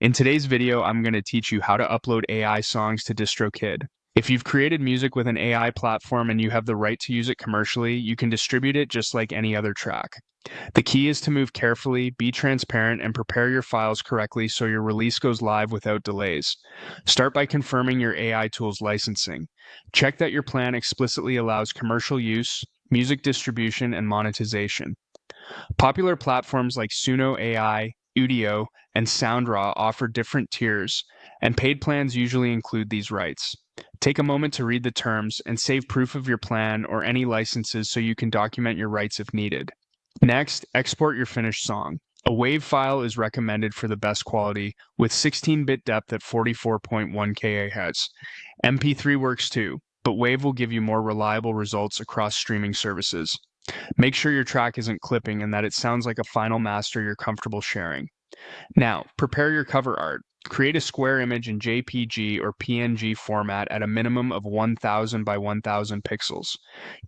In today's video, I'm going to teach you how to upload AI songs to Distrokid. If you've created music with an AI platform and you have the right to use it commercially, you can distribute it just like any other track. The key is to move carefully, be transparent, and prepare your files correctly so your release goes live without delays. Start by confirming your AI tool's licensing. Check that your plan explicitly allows commercial use, music distribution, and monetization. Popular platforms like Suno AI, Udio, and SoundRaw offer different tiers, and paid plans usually include these rights. Take a moment to read the terms and save proof of your plan or any licenses so you can document your rights if needed. Next, export your finished song. A WAV file is recommended for the best quality with 16-bit depth at 44.1 kHz. MP3 works too, but WAV will give you more reliable results across streaming services. Make sure your track isn't clipping and that it sounds like a final master you're comfortable sharing. Now, prepare your cover art. Create a square image in JPG or PNG format at a minimum of 1000 by 1000 pixels.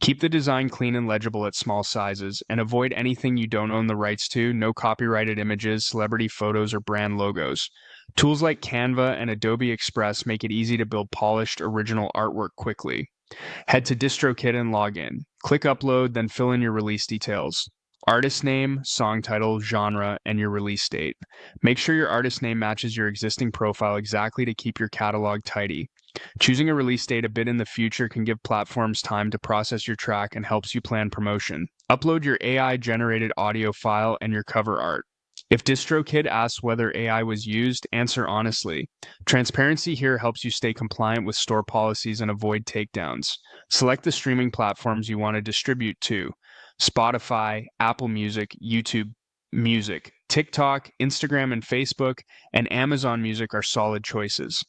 Keep the design clean and legible at small sizes, and avoid anything you don't own the rights to, no copyrighted images, celebrity photos, or brand logos. Tools like Canva and Adobe Express make it easy to build polished, original artwork quickly. Head to Distrokid and log in. Click Upload, then fill in your release details. Artist name, song title, genre, and your release date. Make sure your artist name matches your existing profile exactly to keep your catalog tidy. Choosing a release date a bit in the future can give platforms time to process your track and helps you plan promotion. Upload your AI-generated audio file and your cover art. If DistroKid asks whether AI was used, answer honestly. Transparency here helps you stay compliant with store policies and avoid takedowns. Select the streaming platforms you want to distribute to. Spotify, Apple Music, YouTube Music, TikTok, Instagram and Facebook, and Amazon Music are solid choices.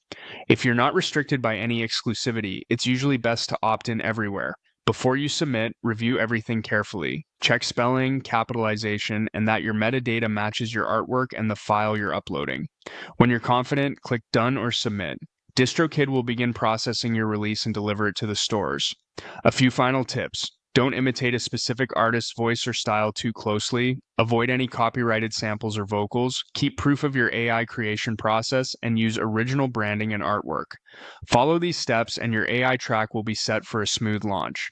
If you're not restricted by any exclusivity, it's usually best to opt in everywhere. Before you submit, review everything carefully. Check spelling, capitalization, and that your metadata matches your artwork and the file you're uploading. When you're confident, click Done or Submit. DistroKid will begin processing your release and deliver it to the stores. A few final tips. Don't imitate a specific artist's voice or style too closely. Avoid any copyrighted samples or vocals. Keep proof of your AI creation process and use original branding and artwork. Follow these steps and your AI track will be set for a smooth launch.